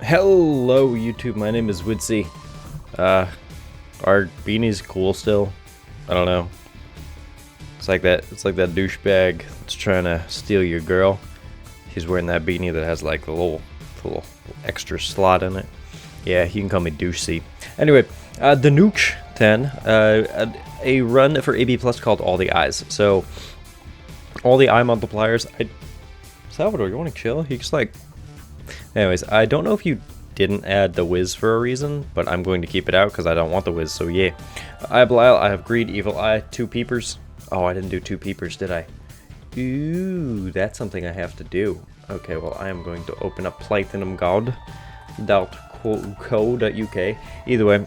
Hello YouTube, my name is uidsea. Our beanie's cool still. I don't know. It's like that douchebag that's trying to steal your girl. He's wearing that beanie that has like the little extra slot in it. Yeah, you can call me douchey. Anyway, the Nuke 10, a run for AB Plus called All the Eyes. So, all the eye multipliers. Salvador, you want to chill? He just like. Anyways, I don't know if you didn't add the whiz for a reason, but I'm going to keep it out because I don't want the whiz, so yeah. I have Belial, I have Greed, Evil Eye, 2 Peepers. Oh, I didn't do 2 Peepers, did I? Ooh, that's something I have to do. Okay, well, I am going to open up platinumgod.co.uk. Either way,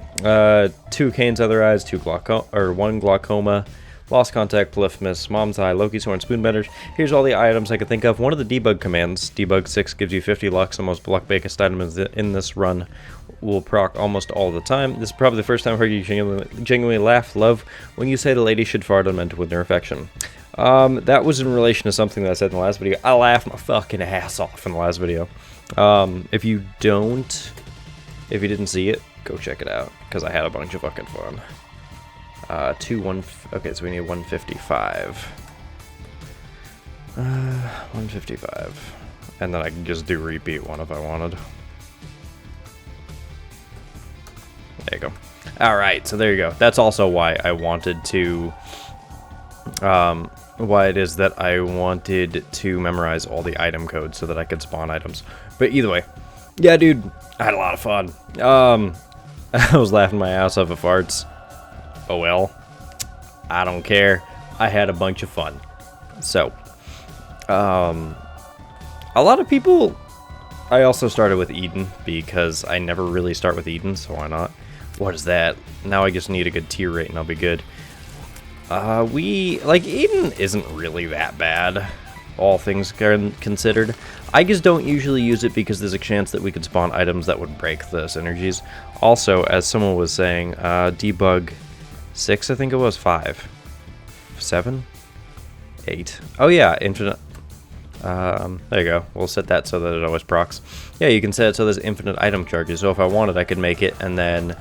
2 Kane's Other Eyes, 1 Glaucoma, Lost Contact, Polyphemus, Mom's Eye, Loki's Horn, Spoonbenders. Here's all the items I could think of. One of the debug commands, debug 6, gives you 50 lux. The most luck-based items in this run will proc almost all the time. This is probably the first time I've heard you genuinely laugh, love, when you say the lady should fart on men with their affection. That was in relation to something that I said in the last video. I laughed my fucking ass off in the last video. If you didn't see it, go check it out, because I had a bunch of fucking fun. Okay, so we need 155. 155. And then I can just do repeat one if I wanted. There you go. Alright, so there you go. That's also why I wanted to, why it is that I wanted to memorize all the item codes so that I could spawn items. But either way, yeah, dude, I had a lot of fun. I was laughing my ass off at farts. Oh well, I don't care. I had a bunch of fun. So, a lot of people, I also started with Eden because I never really start with Eden, so why not? What is that? Now I just need a good tier rate and I'll be good. Eden isn't really that bad, all things considered. I just don't usually use it because there's a chance that we could spawn items that would break the synergies. Also, as someone was saying, debug 6, I think it was, 5, 7, 8. Oh yeah, infinite. There you go. We'll set that so that it always procs. Yeah, you can set it so there's infinite item charges. So if I wanted, I could make it, and then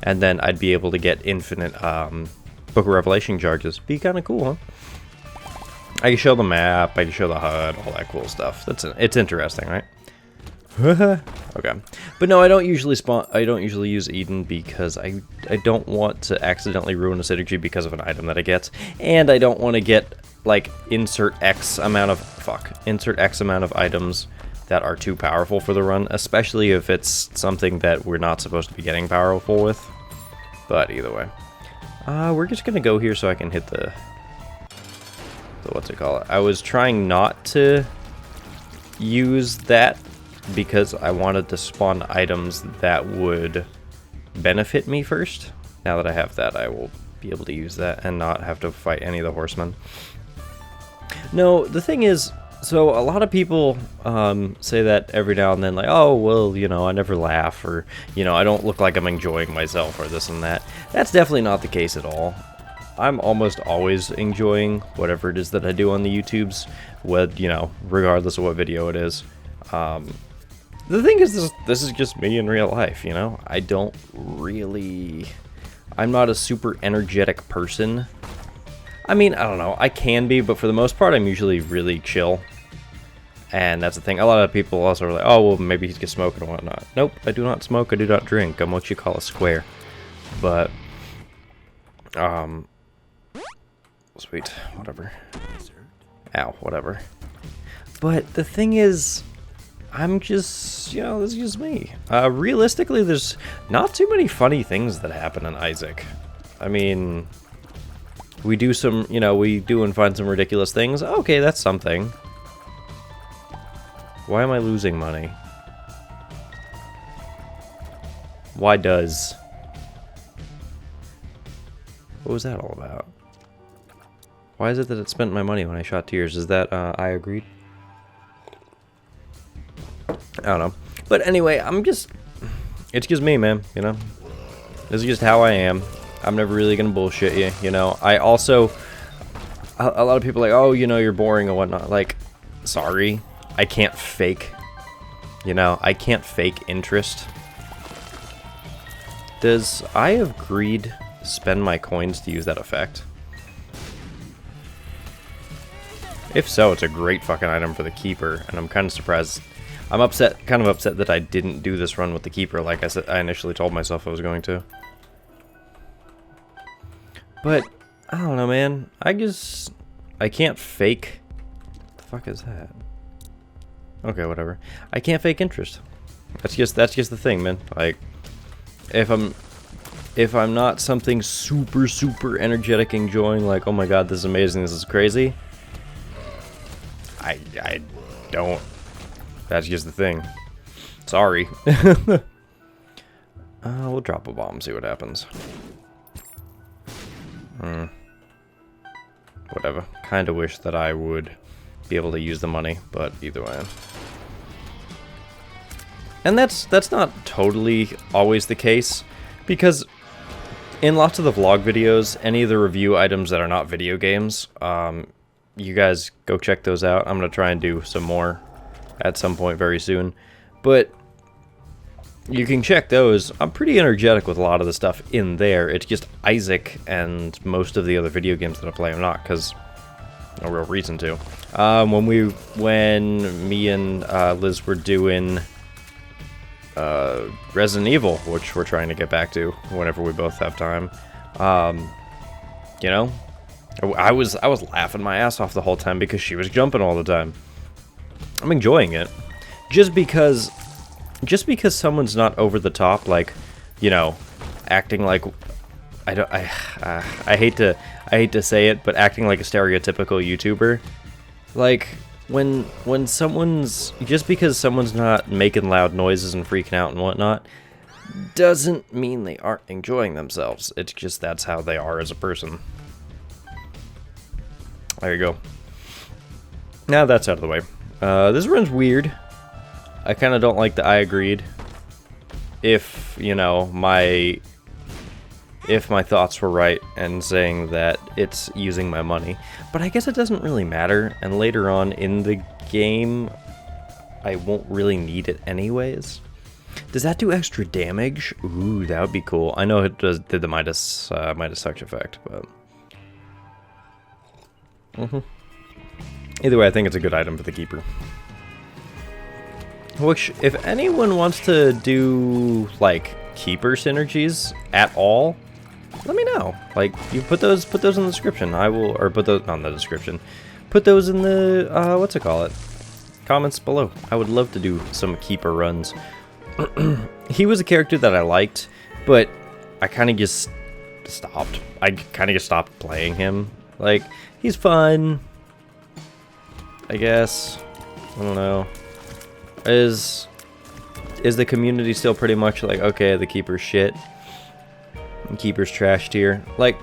and then I'd be able to get infinite Book of Revelation charges. Be kind of cool, huh? I can show the map. I can show the HUD, all that cool stuff. It's interesting, right? Okay, but no, I don't usually use Eden because I don't want to accidentally ruin a synergy because of an item that I get, and I don't want to get like insert X amount of items that are too powerful for the run, especially if it's something that we're not supposed to be getting powerful with. But either way, we're just gonna go here so I can hit the what's it called? I was trying not to use that because I wanted to spawn items that would benefit me first. Now that I have that, I will be able to use that and not have to fight any of the horsemen. No, the thing is, so a lot of people say that every now and then, like, oh, well, you know, I never laugh, or, you know, I don't look like I'm enjoying myself, or this and that. That's definitely not the case at all. I'm almost always enjoying whatever it is that I do on the YouTubes, you know, regardless of what video it is. The thing is, this is just me in real life, you know? I'm not a super energetic person. I mean, I don't know, I can be, but for the most part, I'm usually really chill. And that's the thing, a lot of people also are like, oh, well, maybe he's just smoking and whatnot. Nope, I do not smoke, I do not drink, I'm what you call a square. But, sweet, whatever. Ow, whatever. But the thing is, I'm just, you know, this is just me. Realistically, there's not too many funny things that happen in Isaac. I mean, we do some, you know, we do and find some ridiculous things. Okay, that's something. Why am I losing money? Why does? What was that all about? Why is it that it spent my money when I shot tears? Is that, I agreed? I don't know. But anyway, it's just me, man, you know? This is just how I am. I'm never really gonna bullshit you, you know? I also, a lot of people are like, oh, you know, you're boring and whatnot. Like, sorry, I can't fake You know, I can't fake interest. Does Eye of Greed spend my coins to use that effect? If so, it's a great fucking item for the Keeper, and I'm kind of surprised. I'm kind of upset that I didn't do this run with the Keeper like I initially told myself I was going to. But, I don't know, man. I guess I can't fake... What the fuck is that? Okay, whatever. I can't fake interest. That's just the thing, man. Like, if I'm not something super energetic enjoying, like, oh my god, this is amazing, this is crazy, I don't. That's just the thing. Sorry. We'll drop a bomb, see what happens. Whatever. Kinda wish that I would be able to use the money, but either way. And that's not totally always the case, because in lots of the vlog videos, any of the review items that are not video games, you guys go check those out. I'm going to try and do some more at some point very soon. But you can check those. I'm pretty energetic with a lot of the stuff in there. It's just Isaac and most of the other video games that I play I'm not, because no real reason to. When me and Liz were doing Resident Evil, which we're trying to get back to whenever we both have time, you know, I was laughing my ass off the whole time because she was jumping all the time. I'm enjoying it. Just because someone's not over the top, like, you know, acting like I hate to say it, but acting like a stereotypical YouTuber. Like, when someone's, just because someone's not making loud noises and freaking out and whatnot, doesn't mean they aren't enjoying themselves. It's just that's how they are as a person. There you go. Now that's out of the way. This run's weird. I kind of don't like the I agreed. If, you know, if my thoughts were right and saying that it's using my money. But I guess it doesn't really matter, and later on in the game, I won't really need it anyways. Does that do extra damage? Ooh, that would be cool. I know it did the Midas Touch effect, but... Either way, I think it's a good item for the Keeper. Which, if anyone wants to do, like, Keeper synergies at all, let me know. Like, you put those in the description. I will, or put those on the description. Put those in the, what's it call it? Comments below. I would love to do some Keeper runs. He was a character that I liked, but I kind of just stopped. I kind of just stopped playing him. Like, he's fun, I guess. I don't know. Is the community still pretty much like, okay, the Keeper's shit, and Keeper's trashed here? Like,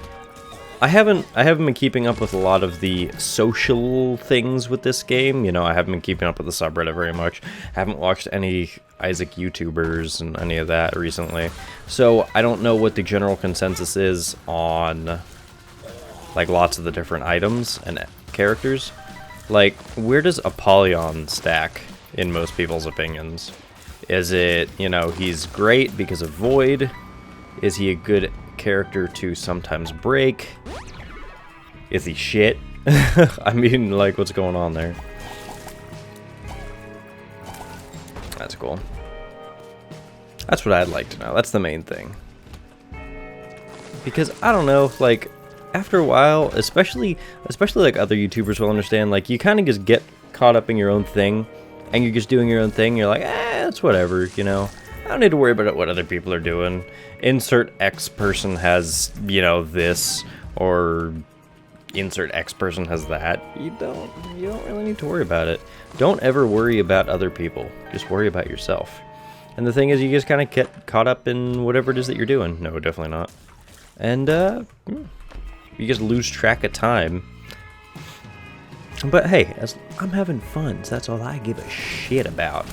I haven't been keeping up with a lot of the social things with this game. You know, I haven't been keeping up with the subreddit very much. Haven't watched any Isaac YouTubers and any of that recently. So I don't know what the general consensus is on, like, lots of the different items and characters. Like, where does Apollyon stack in most people's opinions? Is it, you know, he's great because of Void? Is he a good character to sometimes break? Is he shit? I mean, like, what's going on there? That's cool. That's what I'd like to know. That's the main thing. Because, I don't know, like, after a while, especially like other YouTubers will understand, like, you kind of just get caught up in your own thing, and you're just doing your own thing, you're like, it's whatever, you know? I don't need to worry about what other people are doing. Insert X person has, you know, this, or insert X person has that. You don't really need to worry about it. Don't ever worry about other people. Just worry about yourself. And the thing is, you just kind of get caught up in whatever it is that you're doing. No, definitely not. And, you just lose track of time. But hey, I'm having fun, so that's all I give a shit about.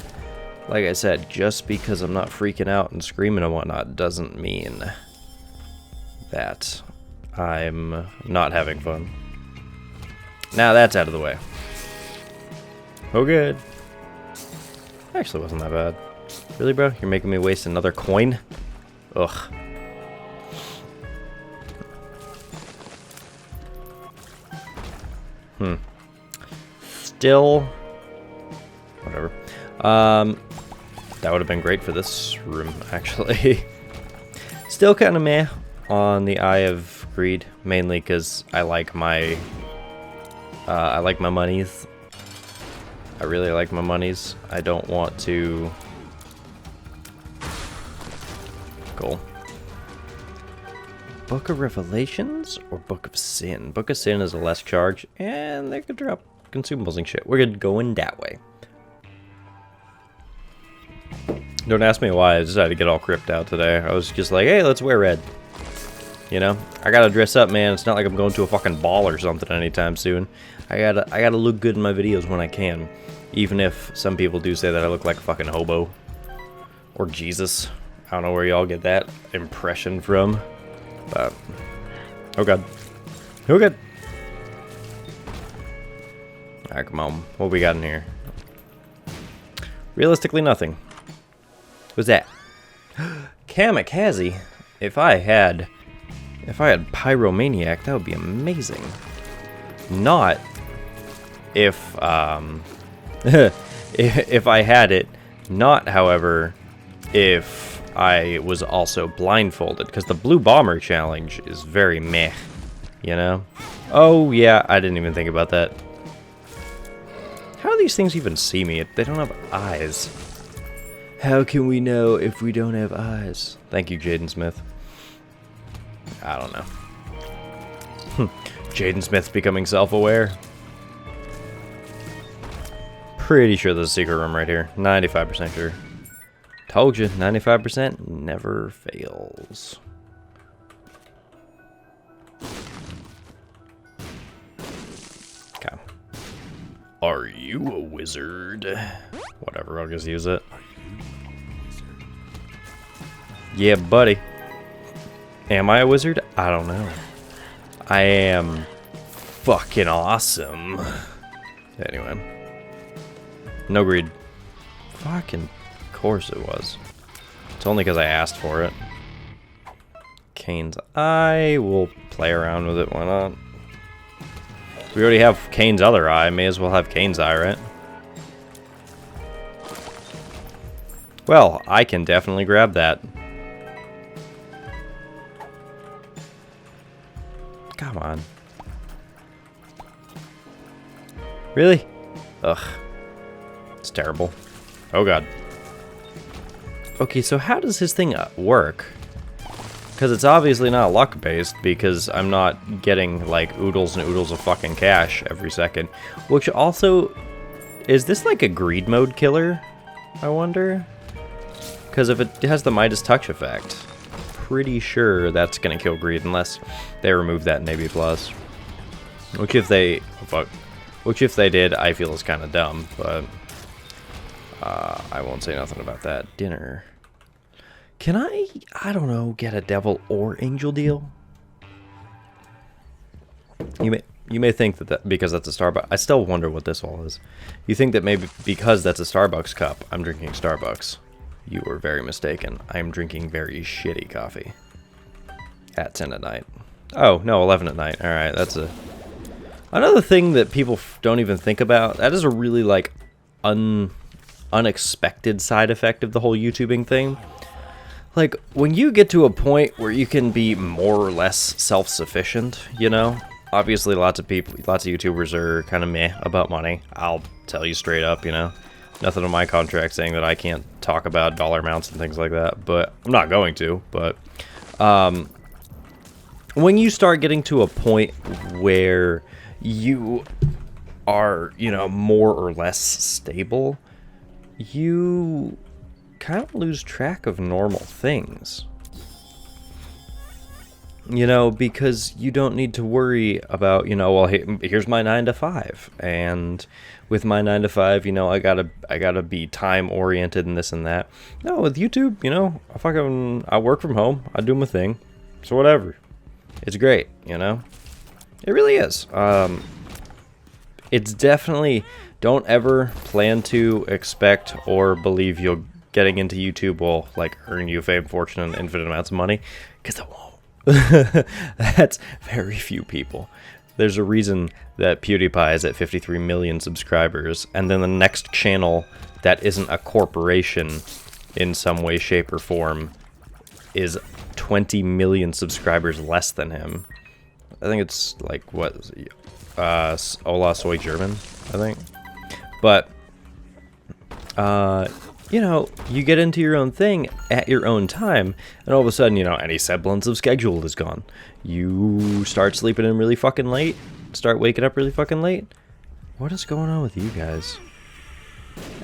Like I said, just because I'm not freaking out and screaming and whatnot doesn't mean that I'm not having fun. Now that's out of the way. Oh good. Actually wasn't that bad. Really, bro? You're making me waste another coin? Ugh. Still... Whatever. That would have been great for this room, actually. Still kind of meh on the Eye of Greed, mainly because I like my monies. I really like my monies. I don't want to... Cool. Book of Revelations or Book of Sin? Book of Sin is a less charge, and they could drop consumables and shit. We're good going that way. Don't ask me why, I decided to get all crypt out today. I was just like, hey, let's wear red. You know? I gotta dress up, man. It's not like I'm going to a fucking ball or something anytime soon. I gotta look good in my videos when I can. Even if some people do say that I look like a fucking hobo. Or Jesus. I don't know where y'all get that impression from. But... oh god. Oh god. Alright, come on. What we got in here? Realistically, nothing. What's that? Kamikaze? If I had Pyromaniac, that would be amazing. Not if if I had it. Not, however, if I was also blindfolded, because the Blue Bomber challenge is very meh, you know? Oh yeah, I didn't even think about that. How do these things even see me? They don't have eyes. How can we know if we don't have eyes? Thank you, Jaden Smith. I don't know. Jaden Smith's becoming self-aware. Pretty sure there's a secret room right here. 95% sure. Told you, 95% never fails. Okay. Are you a wizard? Whatever, I'll just use it. Yeah, buddy. Am I a wizard? I don't know. I am fucking awesome. Anyway. No greed. Fucking course it was. It's only because I asked for it. Kane's eye. We'll play around with it. Why not? We already have Kane's other eye. May as well have Kane's eye, right? Well, I can definitely grab that. Come on. Really? Ugh. It's terrible. Oh god. Okay, so how does his thing work? Because it's obviously not luck-based, because I'm not getting, like, oodles and oodles of fucking cash every second. Which also... is this like a greed mode killer? I wonder? Because if it has the Midas Touch effect, pretty sure that's gonna kill greed, unless they remove that in AB+. Which if they... oh, fuck. Which if they did, I feel is kind of dumb, but... I won't say nothing about that. Dinner. Can I don't know, get a devil or angel deal? You may think that because that's a Starbucks... I still wonder what this all is. You think that maybe because that's a Starbucks cup, I'm drinking Starbucks. You were very mistaken. I am drinking very shitty coffee. At 10 at night. Oh, no, 11 at night. Alright, that's a... another thing that people don't even think about. That is a really, like, unexpected side effect of the whole YouTubing thing. Like, when you get to a point where you can be more or less self-sufficient, you know? Obviously, lots of YouTubers are kind of meh about money. I'll tell you straight up, you know? Nothing in my contract saying that I can't talk about dollar amounts and things like that, but I'm not going to, but... when you start getting to a point where you are, you know, more or less stable, you kind of lose track of normal things. You know, because you don't need to worry about, you know, well, here's my 9 to 5, and with my 9 to 5, you know, I gotta be time oriented and this and that. No, with YouTube, you know, I work from home, I do my thing, so whatever. It's great, you know. It really is. It's definitely don't ever plan to expect or believe you'll getting into YouTube will like earn you fame, fortune, and infinite amounts of money, because it won't. That's very few people. There's a reason that PewDiePie is at 53 million subscribers, and then the next channel that isn't a corporation in some way, shape, or form is 20 million subscribers less than him. I think it's like, what, Ola Soy German, I think. But, you know, you get into your own thing at your own time, and all of a sudden, you know, any semblance of schedule is gone. You start sleeping in really fucking late, start waking up really fucking late. What is going on with you guys?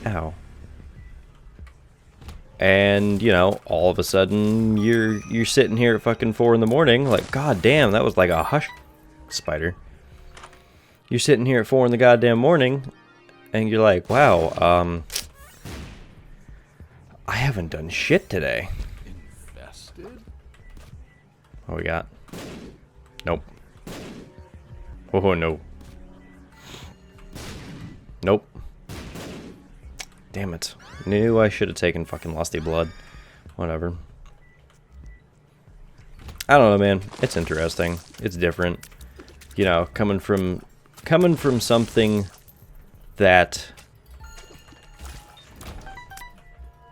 Ow. And, you know, all of a sudden, you're sitting here at fucking 4 in the morning, like, god damn, that was like a hush spider. You're sitting here at 4 in the goddamn morning, and you're like, wow, I haven't done shit today. Invested? What we got? Nope. Oh, no. Nope. Damn it. Knew I should have taken fucking Lusty Blood. Whatever. I don't know, man. It's interesting. It's different. You know, coming from something that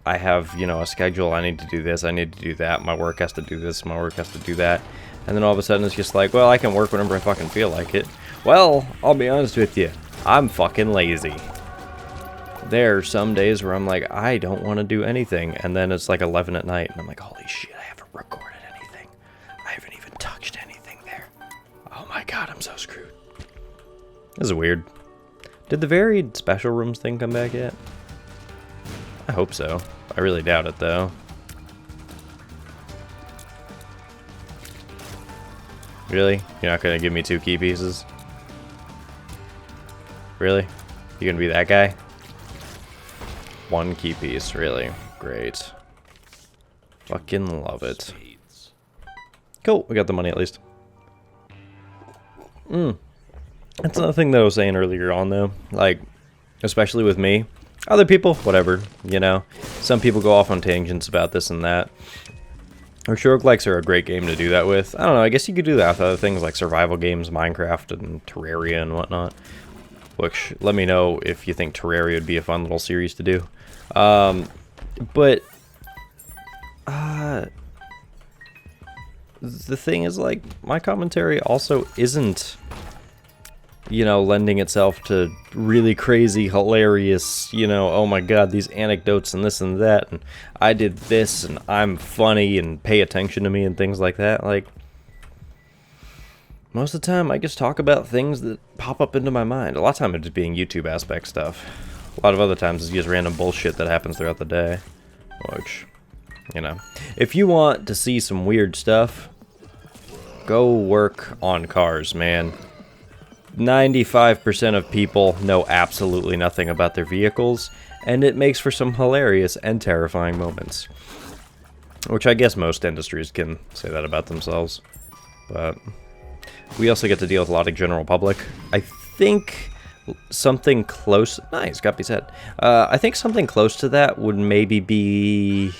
I have, you know, a schedule. I need to do this. I need to do that. My work has to do this. My work has to do that. And then all of a sudden it's just like, well, I can work whenever I fucking feel like it. Well, I'll be honest with you. I'm fucking lazy. There are some days where I'm like, I don't want to do anything. And then it's like 11 at night. And I'm like, holy shit, I haven't recorded anything. I haven't even touched anything there. Oh my god, I'm so screwed. This is weird. Did the varied special rooms thing come back yet? I hope so. I really doubt it, though. Really? You're not gonna give me 2 key pieces? Really? You gonna be that guy? 1 key piece, really? Great. Fucking love it. Cool, we got the money at least. That's another thing that I was saying earlier on, though. Like, especially with me. Other people, whatever, you know. Some people go off on tangents about this and that. Or roguelikes are a great game to do that with. I don't know, I guess you could do that with other things like survival games, Minecraft, and Terraria and whatnot. Which, let me know if you think Terraria would be a fun little series to do. But the thing is, like, my commentary also isn't, you know, lending itself to really crazy, hilarious, you know, oh my god, these anecdotes and this and that, and I did this, and I'm funny, and pay attention to me, and things like that. Like, most of the time, I just talk about things that pop up into my mind. A lot of time it's just being YouTube aspect stuff. A lot of other times it's just random bullshit that happens throughout the day. Which, you know. If you want to see some weird stuff, go work on cars, man. 95% of people know absolutely nothing about their vehicles, and it makes for some hilarious and terrifying moments. Which I guess most industries can say that about themselves. But we also get to deal with a lot of general public. I think something close... Nice, got me said. I think something close to that would maybe be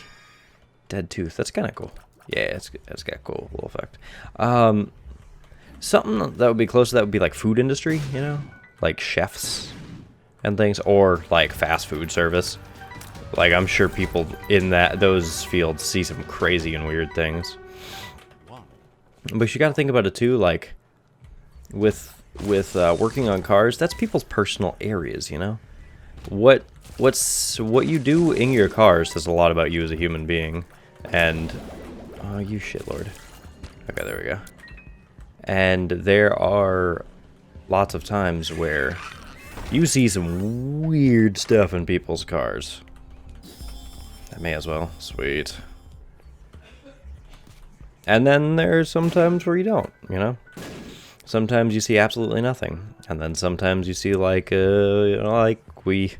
Dead Tooth. That's kind of cool. Yeah, it's got a cool little effect. Something that would be close to that would be like food industry, you know? Like chefs and things, or like fast food service. Like, I'm sure people in those fields see some crazy and weird things. But you gotta think about it too, like, with working on cars, that's people's personal areas, you know? What you do in your car says a lot about you as a human being. And, oh, you shitlord. Okay, there we go. And there are lots of times where you see some weird stuff in people's cars. I may as well. Sweet. And then there's some times where you don't, you know? Sometimes you see absolutely nothing. And then sometimes you see, like, you know, like we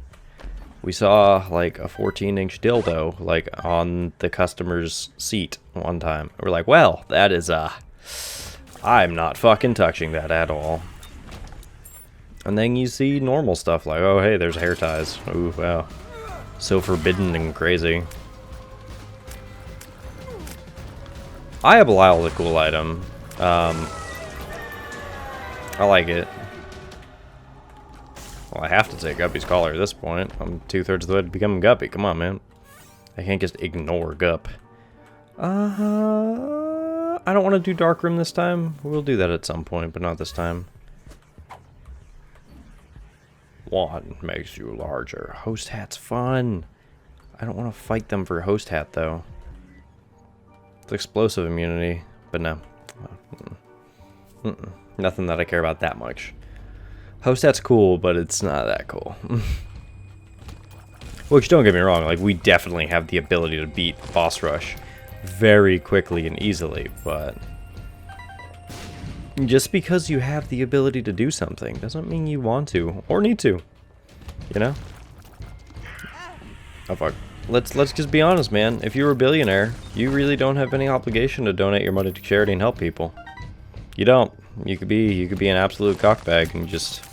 saw, like, a 14-inch dildo, like, on the customer's seat one time. We're like, well, that is, I'm not fucking touching that at all. And then you see normal stuff like, oh hey, there's hair ties. Ooh, wow. So forbidden and crazy. Eye of Belial is a cool item. I like it. Well, I have to take Guppy's collar at this point. I'm 2/3 of the way to becoming Guppy. Come on, man. I can't just ignore Gup. I don't want to do Dark Room this time. We'll do that at some point, but not this time. One makes you larger. Host hat's fun. I don't want to fight them for host hat, though. It's explosive immunity, but no. Nothing that I care about that much. Host hat's cool, but it's not that cool. Which, don't get me wrong, like, we definitely have the ability to beat Boss Rush very quickly and easily, but just because you have the ability to do something doesn't mean you want to or need to, you know? Oh fuck. Let's just be honest, man. If you're a billionaire, you really don't have any obligation to donate your money to charity and help people. You don't. You could be an absolute cockbag and just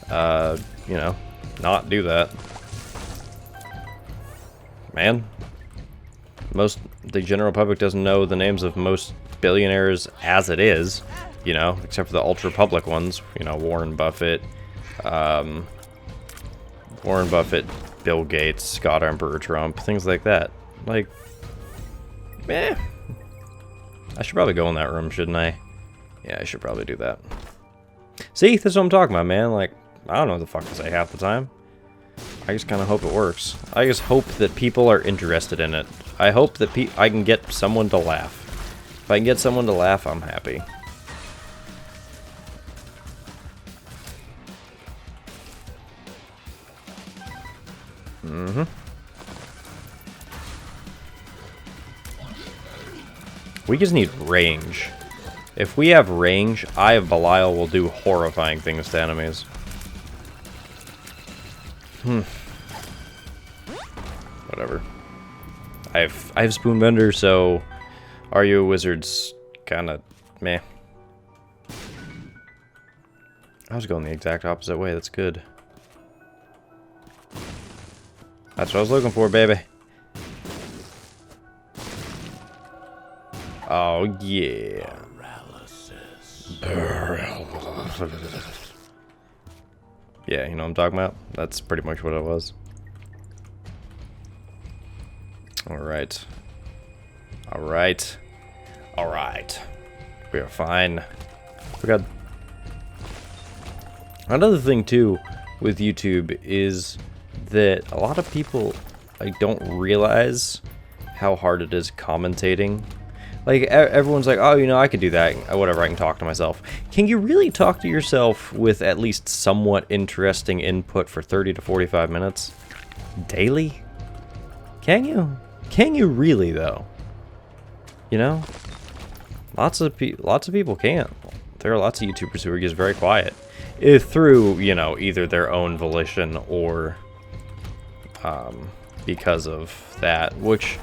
you know, not do that. Man, the general public doesn't know the names of most billionaires as it is, you know, except for the ultra public ones, you know, Warren Buffett, Bill Gates, Scott Emperor Trump, things like that. Like, I should probably go in that room, shouldn't I? Yeah, I should probably do that. See, that's what I'm talking about, man. Like, I don't know what the fuck to say half the time. I just kind of hope it works. I just hope that people are interested in it. I hope that I can get someone to laugh. If I can get someone to laugh, I'm happy. We just need range. If we have range, Eye of Belial will do horrifying things to enemies. Whatever. I have Spoonbender, so Are You a Wizard's kind of meh. I was going the exact opposite way. That's good. That's what I was looking for, baby. Oh, yeah. Paralysis. Yeah, you know what I'm talking about? That's pretty much what it was. Alright. Alright. Alright. We are fine. We're good. Another thing, too, with YouTube is that a lot of people, like, don't realize how hard it is commentating. Like, everyone's like, oh, you know, I could do that. Whatever, I can talk to myself. Can you really talk to yourself with at least somewhat interesting input for 30 to 45 minutes? Daily? Can you? Can you really, though? You know? Lots of people can't. There are lots of YouTubers who are just very quiet. Through, you know, either their own volition or because of that, which...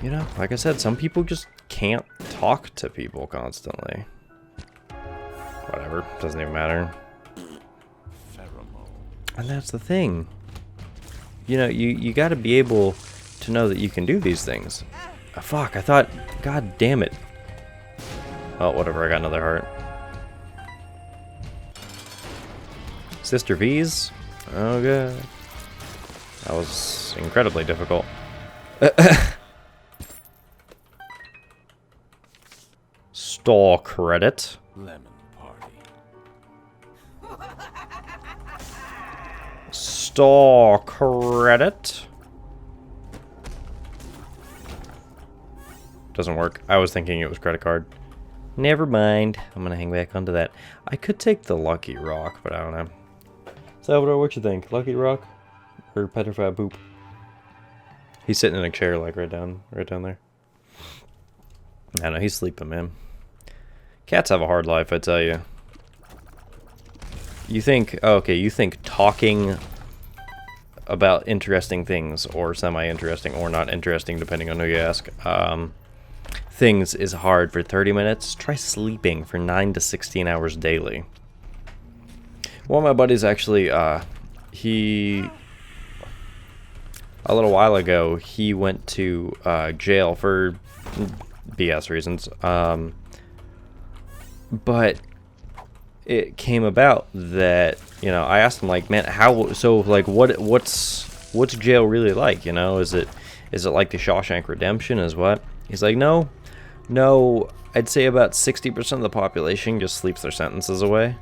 You know, like I said, some people just can't talk to people constantly. Whatever, doesn't even matter. And that's the thing. You know, you gotta be able to know that you can do these things. Oh, fuck, I thought, god damn it. Oh, whatever, I got another heart. Sister V's? Oh god. That was incredibly difficult. Store credit. Lemon party. Store credit. Doesn't work. I was thinking it was credit card. Never mind. I'm gonna hang back onto that. I could take the Lucky Rock, but I don't know. Salvador, what you think? Lucky Rock or Petrified Poop? He's sitting in a chair, like right down there. I know he's sleeping, man. Cats have a hard life, I tell you. You think, oh, okay, you think talking about interesting things, or semi-interesting, or not interesting, depending on who you ask, things is hard for 30 minutes? Try sleeping for 9 to 16 hours daily. One of my buddies actually, he, a little while ago, he went to jail for BS reasons. But it came about that, you know, I asked him, like, man, how, so, like, what's jail really like, you know? Is it like the Shawshank Redemption is what? He's like, no, I'd say about 60% of the population just sleeps their sentences away.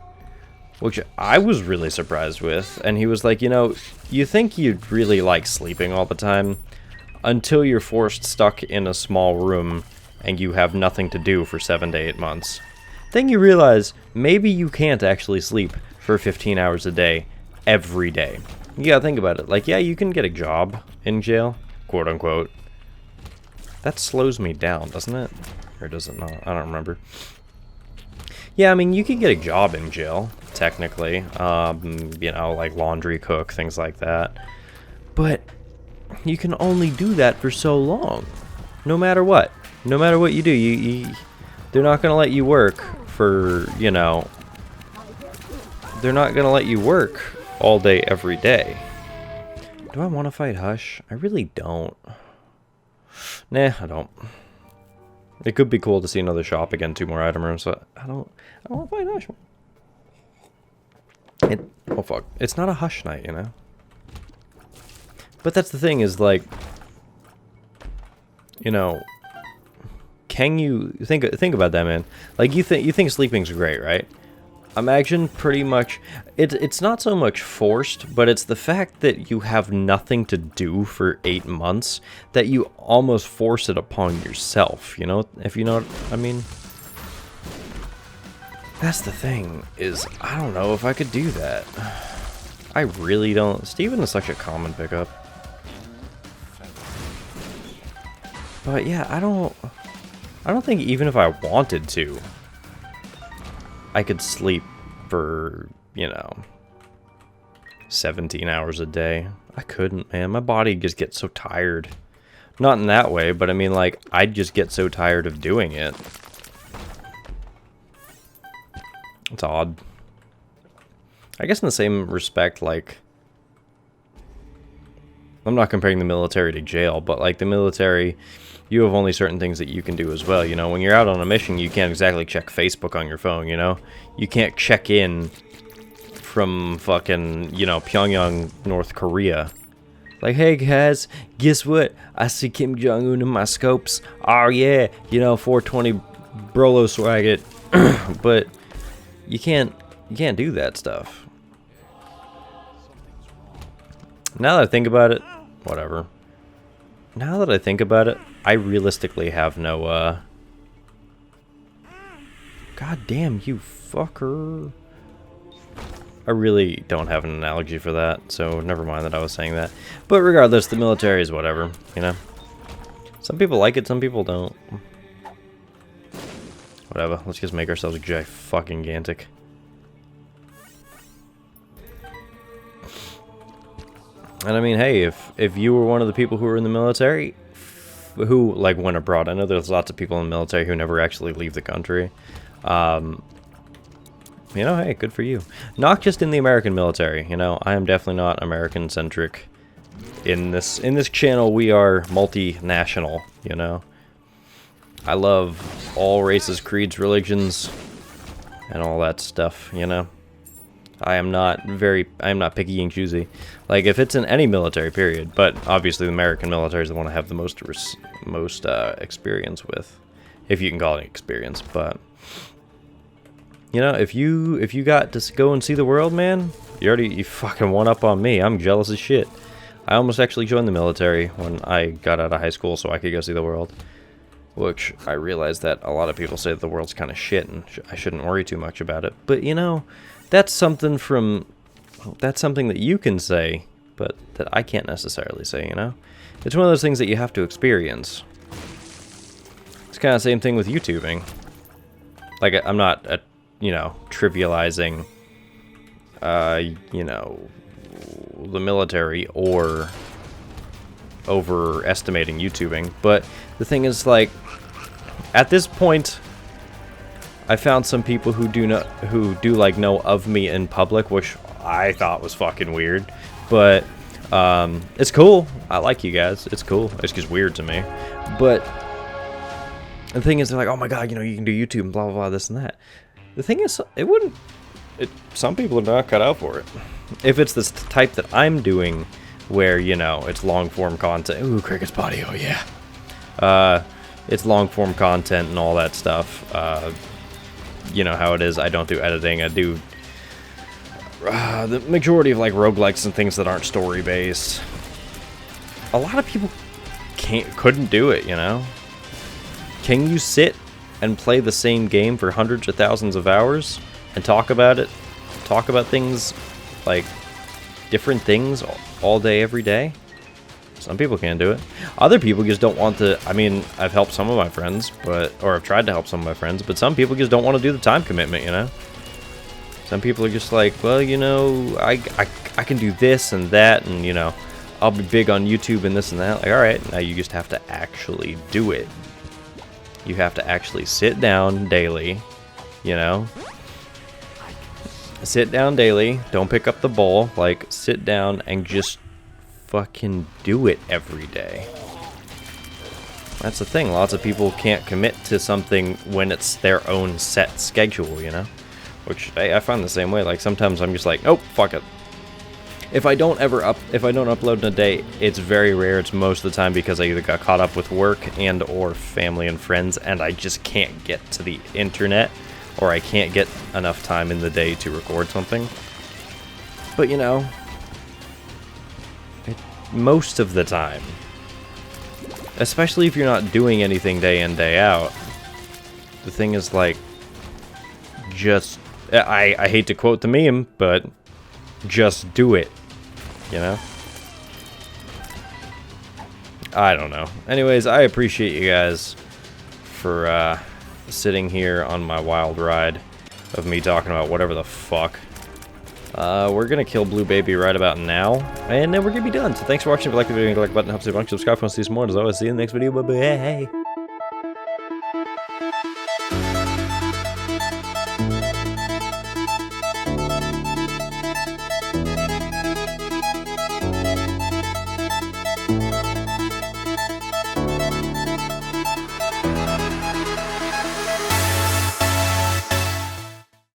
Which I was really surprised with. And he was like, you know, you think you'd really like sleeping all the time until you're stuck in a small room and you have nothing to do for 7 to 8 months. Then you realize maybe you can't actually sleep for 15 hours a day every day. You gotta think about it. Like, yeah, you can get a job in jail, quote unquote. That slows me down, doesn't it? Or does it not? I don't remember. Yeah, I mean, you could get a job in jail, technically. You know, like laundry cook, things like that. But you can only do that for so long. No matter what. No matter what you do, they're not going to let you work for, you know... They're not going to let you work all day, every day. Do I want to fight Hush? I really don't. Nah, I don't. It could be cool to see another shop again, 2 more item rooms, but I don't want to fight Hush. Oh fuck. It's not a Hush night, you know? But that's the thing is, like, you know, can you think about that, man? Like, you think sleeping's great, right? Imagine pretty much it's not so much forced, but it's the fact that you have nothing to do for 8 months that you almost force it upon yourself, you know, if you know what I mean. That's the thing, is I don't know if I could do that. I really don't. Steven is such a common pickup. But yeah, I don't think even if I wanted to, I could sleep for, you know, 17 hours a day. I couldn't, man. My body just gets so tired. Not in that way, but I mean, like, I'd just get so tired of doing it. It's odd. I guess in the same respect, like, I'm not comparing the military to jail, but like the military, you have only certain things that you can do as well. You know, when you're out on a mission, you can't exactly check Facebook on your phone, you know? You can't check in from fucking, you know, Pyongyang, North Korea. Like, hey guys, guess what? I see Kim Jong-un in my scopes. Oh yeah, you know, 420 Brolo swag it. But you can't do that stuff. Now that I think about it, whatever. Now that I think about it, I realistically have no, God damn, you fucker. I really don't have an analogy for that, so never mind that I was saying that. But regardless, the military is whatever, you know? Some people like it, some people don't. Whatever, let's just make ourselves fucking-gantic. And I mean, hey, if you were one of the people who were in the military, who, like, went abroad, I know there's lots of people in the military who never actually leave the country. You know, hey, good for you. Not just in the American military, you know, I am definitely not American-centric. In this channel, we are multinational, you know. I love all races, creeds, religions, and all that stuff, you know. I am not picky and choosy. Like, if it's in any military period, but obviously the American military is the one I have the most experience with, if you can call it experience. But you know, if you got to go and see the world, man, you fucking one up on me. I'm jealous as shit. I almost actually joined the military when I got out of high school so I could go see the world. Which I realize that a lot of people say that the world's kind of shit and I shouldn't worry too much about it. But you know, that's something that you can say, but that I can't necessarily say, you know? It's one of those things that you have to experience. It's kind of the same thing with YouTubing. Like, I'm not, you know, trivializing, you know, the military or overestimating YouTubing, but the thing is, like, at this point, I found some people who do like know of me in public, which I thought was fucking weird. But it's cool. I like you guys. It's cool. It's just weird to me. But the thing is, they're like, oh my god, you know, you can do YouTube and blah blah blah, this and that. The thing is, some people are not cut out for it. If it's this type that I'm doing, where, you know, it's long form content. Ooh, Cricket's body. Oh yeah. It's long form content and all that stuff. You know how it is. I don't do editing. I do the majority of like roguelikes and things that aren't story based. A lot of people couldn't do it, you know. Can you sit and play the same game for hundreds of thousands of hours and talk about it? Talk about things like different things all day, every day? Some people can't do it. Other people just don't want to. I mean, I've helped some of my friends, or I've tried to help some of my friends, but some people just don't want to do the time commitment, you know? Some people are just like, well, you know, I can do this and that, and, you know, I'll be big on YouTube and this and that. Like, alright, now you just have to actually do it. You have to actually sit down daily, you know? Sit down daily, don't pick up the ball, like, sit down and just fucking do it every day. That's the thing, lots of people can't commit to something when it's their own set schedule, you know? Which, I find the same way, like, sometimes I'm just like, nope, fuck it. If I don't upload in a day, it's very rare. It's most of the time because I either got caught up with work and or family and friends, and I just can't get to the internet, or I can't get enough time in the day to record something. But, you know, most of the time, especially if you're not doing anything day in, day out, the thing is, like, just, I hate to quote the meme, but just do it, you know? I don't know. Anyways, I appreciate you guys for sitting here on my wild ride of me talking about whatever the fuck. We're gonna kill Blue Baby right about now, and then we're gonna be done. So thanks for watching. If you like the video, hit the like button, helps me a bunch. Subscribe if you want to see some more. And as always, see you in the next video. Bye bye.